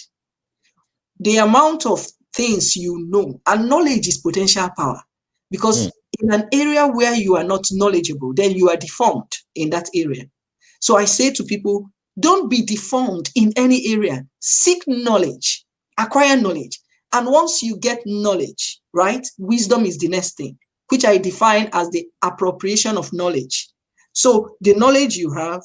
Speaker 3: the amount of things you know, and knowledge is potential power, because in an area where you are not knowledgeable, then you are deformed in that area. So I say to people, don't be deformed in any area. Seek knowledge, acquire knowledge. And once you get knowledge, right, wisdom is the next thing, which I define as the appropriation of knowledge. So the knowledge you have,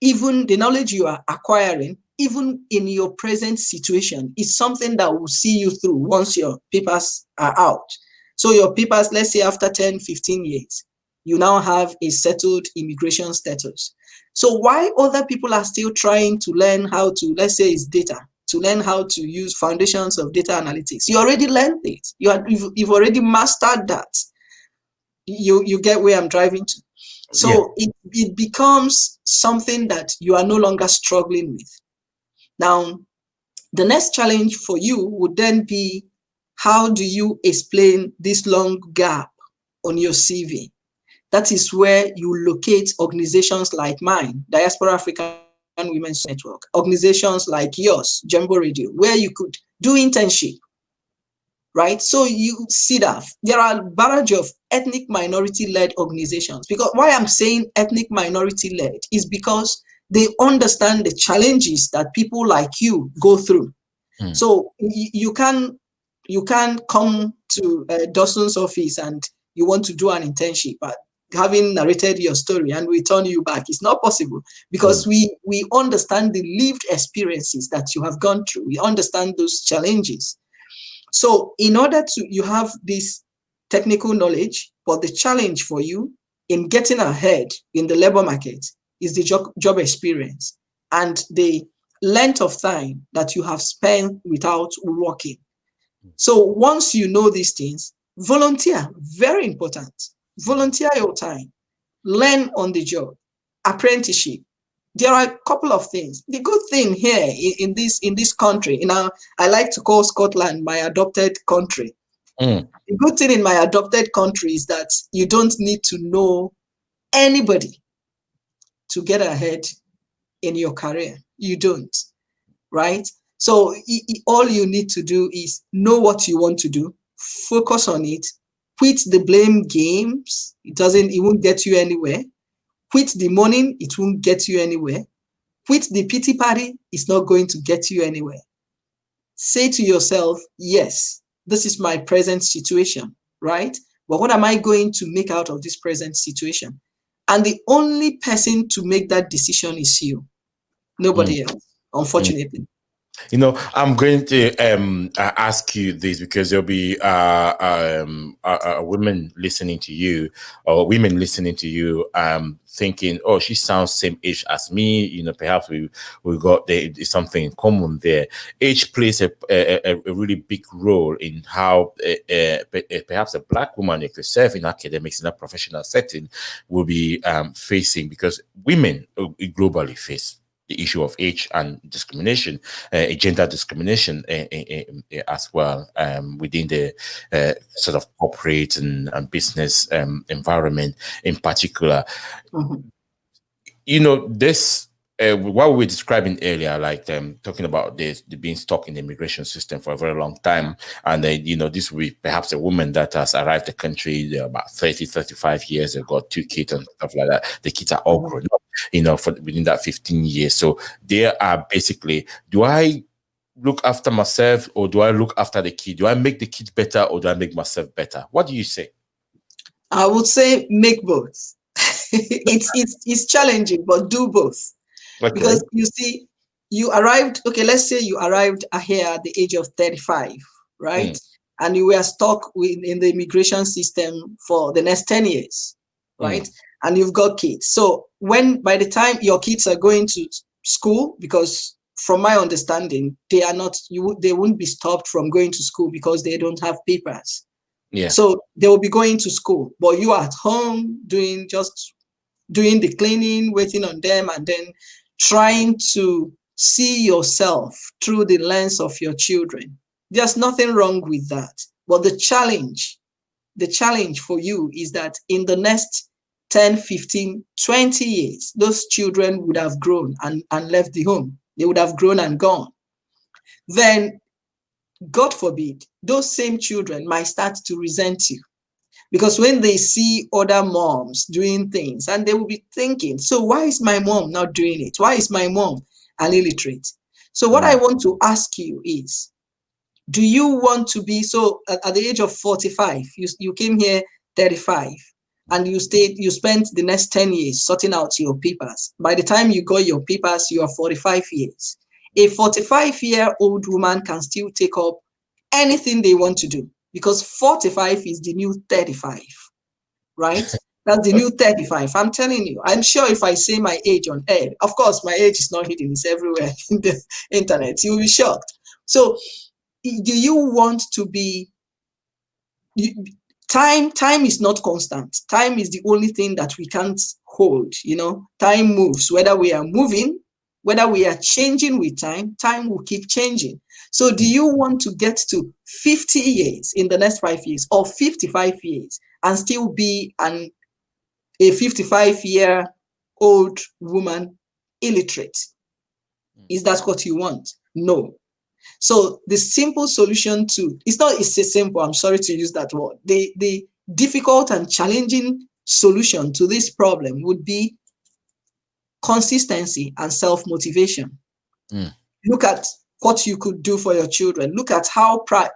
Speaker 3: even the knowledge you are acquiring, even in your present situation, is something that will see you through once your papers are out. So your papers, let's say after 10, 15 years, you now have a settled immigration status. So while other people are still trying to learn how to, let's say it's data, to learn how to use foundations of data analytics, you already learned it. You've already mastered that. You get where I'm driving to. So it becomes something that you are no longer struggling with. Now, the next challenge for you would then be, how do you explain this long gap on your CV? That is where you locate organizations like mine, Diaspora African Women's Network, organizations like yours, Jumbo Radio, where you could do internship, right? So you CEDAF, there are a barrage of ethnic minority-led organizations. Because why I'm saying ethnic minority-led is because they understand the challenges that people like you go through. So you can come to Dawson's office and you want to do an internship, but having narrated your story and we turn you back, it's not possible, because we understand the lived experiences that you have gone through. We understand those challenges. So in order to, you have this technical knowledge, but the challenge for you in getting ahead in the labor market is the job experience and the length of time that you have spent without working. So once you know these things, volunteer, very important. Volunteer your time, learn on the job, apprenticeship. There are a couple of things. The good thing here in this country, I like to call Scotland my adopted country. The good thing in my adopted country is that you don't need to know anybody to get ahead in your career. You don't, right? So all you need to do is know what you want to do, focus on it, quit the blame games. It won't get you anywhere. Quit the mourning, it won't get you anywhere. Quit the pity party, it's not going to get you anywhere. Say to yourself, yes, this is my present situation, right? But what am I going to make out of this present situation? And the only person to make that decision is you, nobody else, unfortunately.
Speaker 2: I'm going to ask you this because there'll be women listening to you, or women listening to you, thinking, "Oh, she sounds same age as me." Perhaps we got something in common there. Age plays a really big role in how perhaps a Black woman, if herself in academics in a professional setting, will be facing, because women globally face the issue of age and discrimination, gender discrimination as well, within the sort of corporate and business environment in particular. This, what we were describing earlier, like talking about this, the being stuck in the immigration system for a very long time. And this will be perhaps a woman that has arrived the country about 30, 35 years ago, got 2 kids and stuff like that. The kids are all grown up, for within that 15 years. So they are basically, do I look after myself or do I look after the kid? Do I make the kids better or do I make myself better? What do you say?
Speaker 3: I would say make both. It's challenging, but do both. Okay. Because you see, you arrived, let's say you arrived here at the age of 35, right? And you were stuck in the immigration system for the next 10 years, right? And you've got kids. So by the time your kids are going to school, because from my understanding, they won't be stopped from going to school because they don't have papers. Yeah. So they will be going to school, but you are at home doing the cleaning, waiting on them, and then trying to see yourself through the lens of your children. There's nothing wrong with that. But the challenge for you is that in the next 10, 15, 20 years, those children would have grown and left the home. They would have grown and gone. Then, God forbid, those same children might start to resent you. Because when they see other moms doing things, and they will be thinking, so why is my mom not doing it? Why is my mom an illiterate? So what I want to ask you is, do you want to be, so at the age of 45, you came here 35, and you spent the next 10 years sorting out your papers. By the time you got your papers, you are 45 years. A 45-year-old woman can still take up anything they want to do, because 45 is the new 35, right? That's the new 35. I'm telling you, I'm sure if I say my age on air, of course, my age is not hidden, it's everywhere in the internet, you'll be shocked. So do you want to be, time is not constant. Time is the only thing that we can't hold, time moves, whether we are moving, whether we are changing with time will keep changing. So do you want to get to 50 years in the next 5 years or 55 years and still be a 55-year-old woman illiterate? Is that what you want? No. So the simple solution it's simple, I'm sorry to use that word. The difficult and challenging solution to this problem would be consistency and self-motivation. Look at what you could do for your children. Look at how proud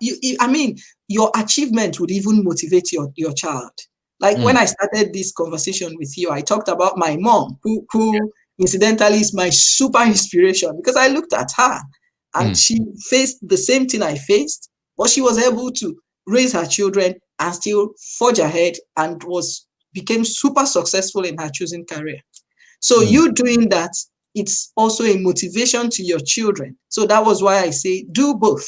Speaker 3: your achievement would even motivate your child. Like when I started this conversation with you, I talked about my mom, who incidentally is my super inspiration, because I looked at her and she faced the same thing I faced, but she was able to raise her children and still forge ahead and became super successful in her chosen career. So you doing that, it's also a motivation to your children. So that was why I say do both.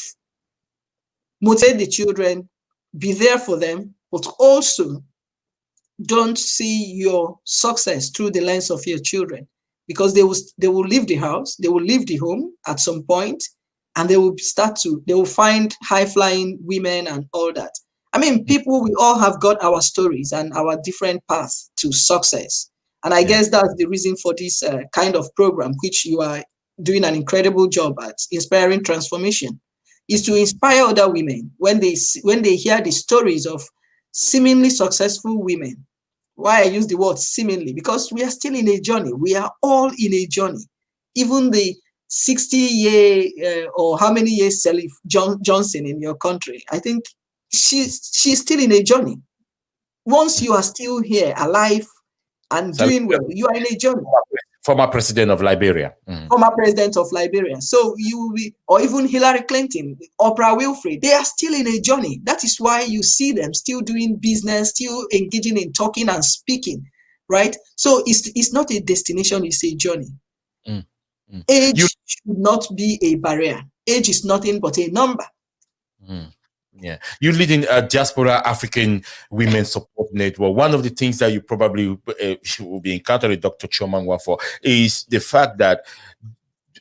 Speaker 3: Motivate the children, be there for them, but also don't see your success through the lens of your children, because they will leave the house, they will leave the home at some point, and they will find high-flying women and all that. People, we all have got our stories and our different paths to success. And I guess that's the reason for this kind of program, which you are doing an incredible job at, Inspiring Transformation, is to inspire other women when they hear the stories of seemingly successful women. Why I use the word seemingly? Because we are still in a journey. We are all in a journey. Even the 60-year or how many years Sally Johnson in your country, I think she's still in a journey. Once you are still here, alive, and doing well, you are in a journey.
Speaker 2: Former president of Liberia.
Speaker 3: Former president of Liberia. So you will be, or even Hillary Clinton, Oprah Winfrey, they are still in a journey. That is why you see them still doing business, still engaging in talking and speaking, right? So it's not a destination, it's a journey. Age should not be a barrier. Age is nothing but a number.
Speaker 2: Yeah, you lead in a diaspora African women support network. One of the things that you probably will be encountering, Dr. Chioma Nwafor, is the fact that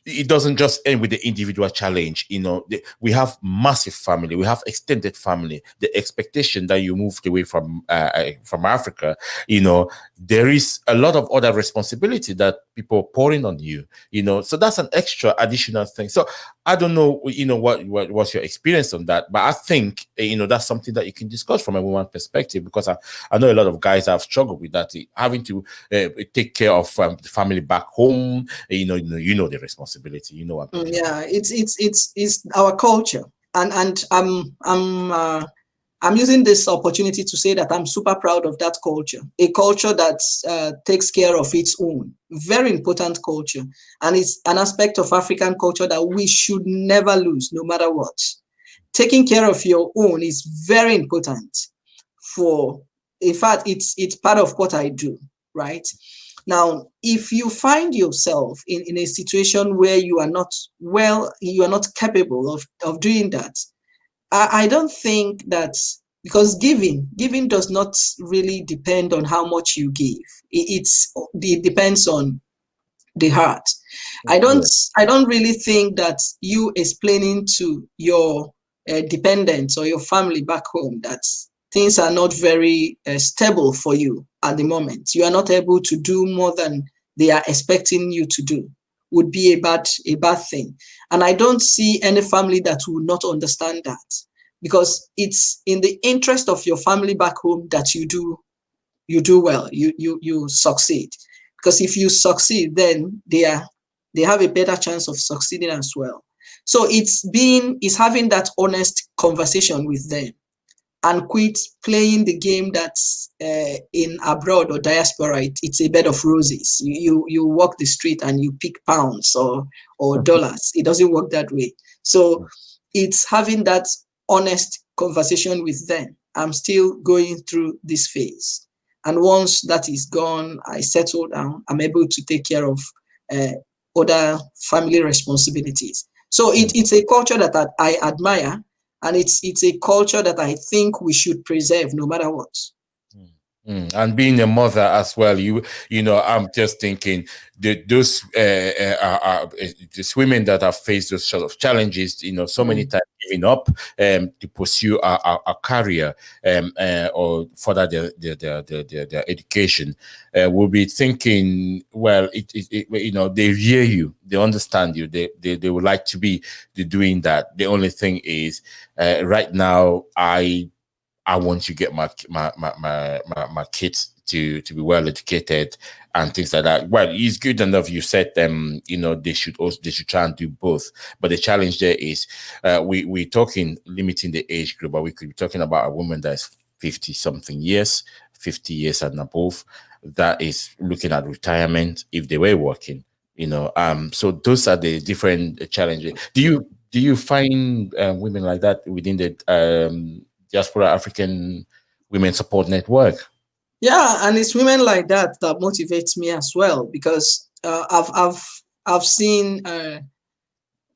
Speaker 2: it doesn't just end with the individual challenge. You know, we have massive family, we have extended family. The expectation that you moved away from Africa, you know, there is a lot of other responsibility that people are pouring on you. You know, so that's an extra additional thing. So I don't know, you know, what was your experience on that, but I think, you know, that's something that you can discuss from a woman perspective, because I know a lot of guys have struggled with that, having to take care of the family back home. You know the responsibility. You know what?
Speaker 3: Yeah, it's our culture, and I'm using this opportunity to say that I'm super proud of that culture, a culture that takes care of its own. Very important culture, and it's an aspect of African culture that we should never lose, no matter what. Taking care of your own is very important. In fact, it's part of what I do, right? Now, if you find yourself in a situation where you are not capable of doing that, I don't think that, because giving does not really depend on how much you give. It depends on the heart. I don't really think that you explaining to your dependents or your family back home that things are not very stable for you at the moment, you are not able to do more than they are expecting you to do, would be a bad thing. And I don't see any family that will not understand that, because it's in the interest of your family back home that you do well, you succeed. Because if you succeed, then they have a better chance of succeeding as well. So it's having that honest conversation with them, and quit playing the game that's in abroad or diaspora. It's a bed of roses. You walk the street and you pick pounds or dollars. It doesn't work that way. So it's having that honest conversation with them. I'm still going through this phase, and once that is gone, I settle down. I'm able to take care of other family responsibilities. So it's a culture that I admire. And it's a culture that I think we should preserve no matter what.
Speaker 2: And being a mother as well, you know, I'm just thinking that those women that have faced those sort of challenges, you know, so many times giving up to pursue a career or further their education, will be thinking, well, you know, they hear you, they understand you, they would like to be doing that. The only thing is, right now, I want to get my kids to be well educated and things like that. Well, it's good enough. You said you know, they should try and do both. But the challenge there is we're talking limiting the age group, but we could be talking about a woman that's 50 years and above, that is looking at retirement if they were working. You know, so those are the different challenges. Do you find women like that within the Diaspora African Women Support Network?
Speaker 3: Yeah, and it's women like that motivates me as well, because I've seen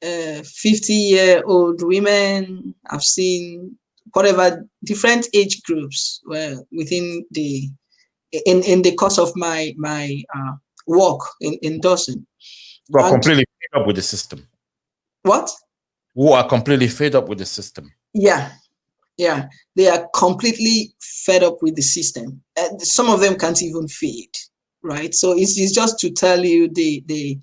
Speaker 3: 50-year-old women. I've seen whatever different age groups within in the course of my work in Dawson.
Speaker 2: Who are completely fed up with the system.
Speaker 3: What?
Speaker 2: Who are completely fed up with the system.
Speaker 3: Yeah, they are completely fed up with the system. Some of them can't even feed, right? So it's just to tell you the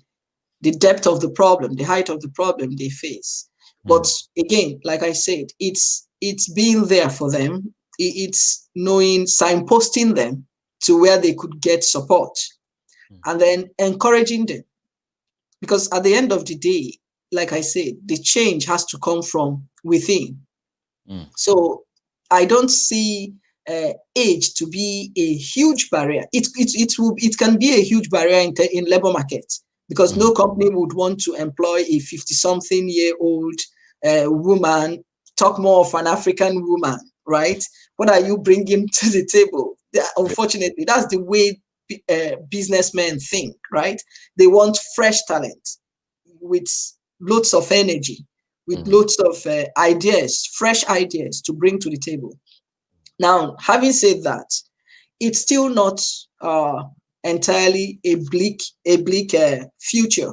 Speaker 3: depth of the problem, the height of the problem they face. But again, like I said, it's being there for them. It's signposting them to where they could get support, and then encouraging them. Because at the end of the day, like I said, the change has to come from within. So I don't see age to be a huge barrier. It can be a huge barrier in labor market, because no company would want to employ a 50-something-year-old woman. Talk more of an African woman, right? What are you bringing to the table? Unfortunately, that's the way businessmen think, right? They want fresh talent with loads of energy, with loads of ideas, fresh ideas to bring to the table. Now, having said that, it's still not entirely a bleak future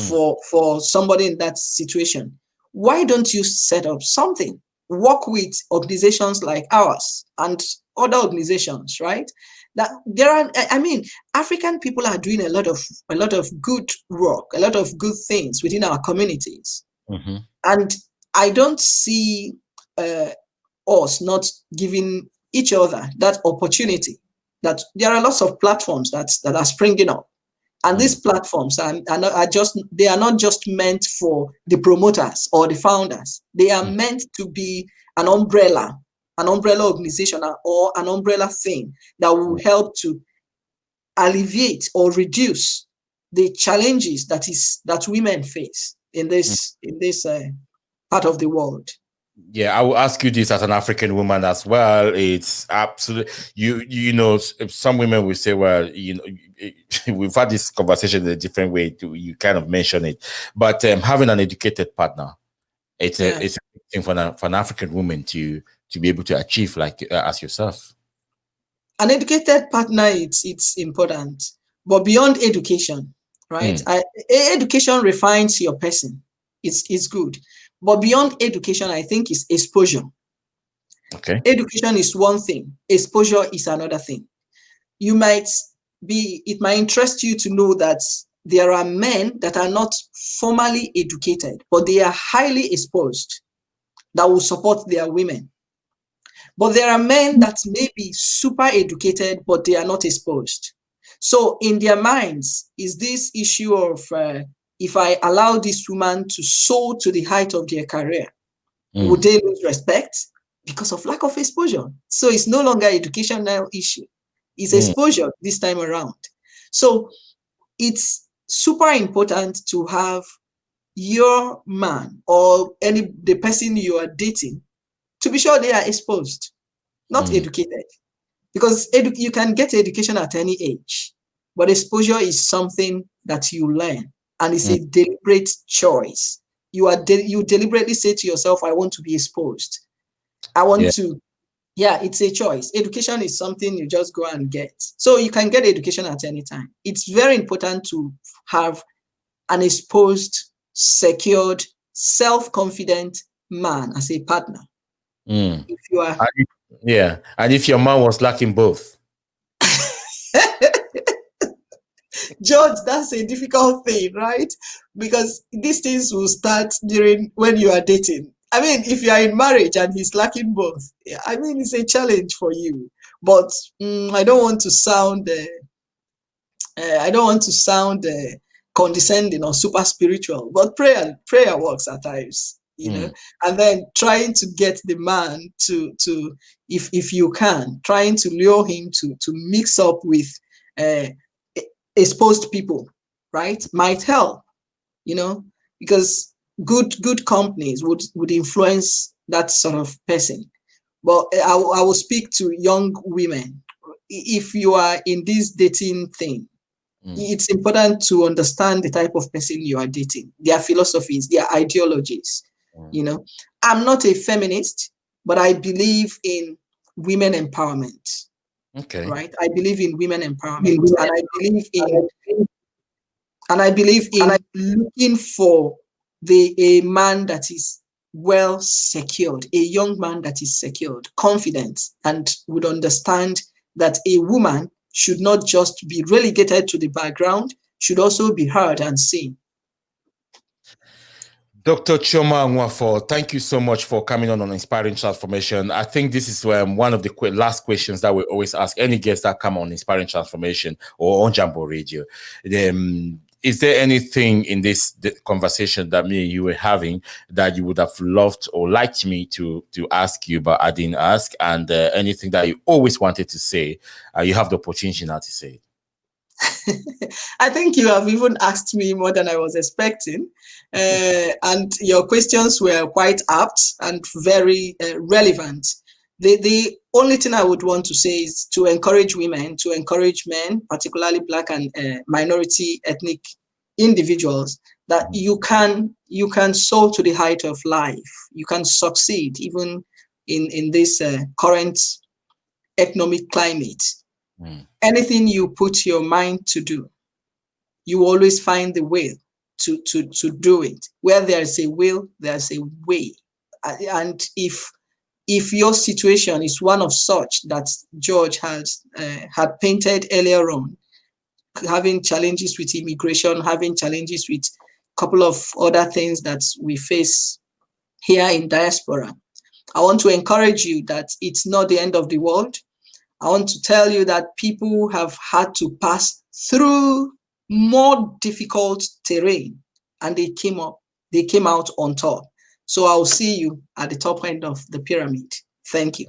Speaker 3: for somebody in that situation. Why don't you set up something? Work with organizations like ours and other organizations, right? That there are, I mean, African people are doing a lot of good work, a lot of good things within our communities, and I don't see us not giving each other that opportunity. That there are lots of platforms that are springing up, and these platforms are not just meant for the promoters or the founders. They are meant to be an umbrella organization or an umbrella thing that will help to alleviate or reduce the challenges that women face in this part of the world.
Speaker 2: Yeah, I will ask you this as an African woman as well. It's absolutely, you know, some women will say, well, you know, we've had this conversation in a different way. You kind of mention it, but having an educated partner, it's a big thing for an African woman to be able to achieve, like as yourself.
Speaker 3: An educated partner, it's important, but beyond education, right? Education refines your person. It's good. But beyond education, I think is exposure.
Speaker 2: Okay.
Speaker 3: Education is one thing. Exposure is another thing. It might interest you to know that there are men that are not formally educated, but they are highly exposed, that will support their women. But there are men that may be super educated, but they are not exposed. So in their minds is this issue of, if I allow this woman to soar to the height of their career, would they lose respect? Because of lack of exposure. So it's no longer an educational issue. It's exposure this time around. So it's super important to have your man or the person you are dating to be sure they are exposed, not educated. Because you can get education at any age, but exposure is something that you learn, and it's a deliberate choice. You deliberately say to yourself, I want to be exposed. I want to, it's a choice. Education is something you just go and get. So you can get education at any time. It's very important to have an exposed, secured, self-confident man as a partner. If you are,
Speaker 2: and if your man was lacking both.
Speaker 3: George, that's a difficult thing, right? Because these things will start when you are dating. I mean, if you are in marriage and he's lacking both, I mean, it's a challenge for you. But I don't want to sound condescending or super spiritual. But prayer works at times, you know. And then trying to get the man to if you can, trying to lure him to mix up with exposed people, right, might help, you know, because good companies would influence that sort of person. But I will speak to young women. If you are in this dating thing, it's important to understand the type of person you are dating, their philosophies, their ideologies. You know, I'm not a feminist, but I believe in women empowerment.
Speaker 2: Okay.
Speaker 3: Right. I believe in women empowerment, and I believe in looking for a man that is well secured, a young man that is secured, confident, and would understand that a woman should not just be relegated to the background, should also be heard and seen.
Speaker 2: Dr. Chioma Nwafor, thank you so much for coming on Inspiring Transformation. I think this is one of the last questions that we always ask any guests that come on Inspiring Transformation or on Jambo Radio. is there anything in this conversation that me and you were having that you would have loved or liked me to ask you, but I didn't ask? And anything that you always wanted to say, you have the opportunity now to say.
Speaker 3: I think you have even asked me more than I was expecting. And your questions were quite apt and very relevant. The only thing I would want to say is to encourage women, to encourage men, particularly Black and minority ethnic individuals, that you can soar to the height of life. You can succeed even in this current economic climate. Anything you put your mind to do, you always find the will to do it. Where there's a will, there's a way. And if your situation is one of such that George has had painted earlier on, having challenges with immigration, having challenges with a couple of other things that we face here in diaspora, I want to encourage you that it's not the end of the world. I want to tell you that people have had to pass through more difficult terrain and they came out on top. So I'll see you at the top end of the pyramid. Thank you.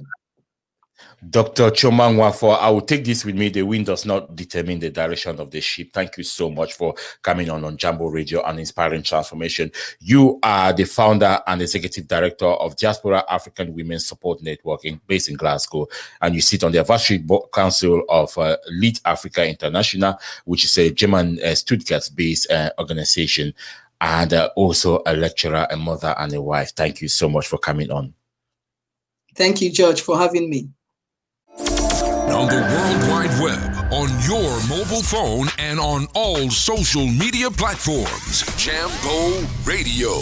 Speaker 2: Dr. Chioma Nwafor, I will take this with me. The wind does not determine the direction of the ship. Thank you so much for coming on Jambo Radio and Inspiring Transformation. You are the founder and executive director of Diaspora African Women's Support Networking based in Glasgow, and you sit on the advisory council of Lead Africa International, which is a German Stuttgart-based organization, and also a lecturer, a mother, and a wife. Thank you so much for coming on. Thank you,
Speaker 3: George, for having me.
Speaker 1: On the World Wide Web, on your mobile phone, and on all social media platforms. Jambo Radio.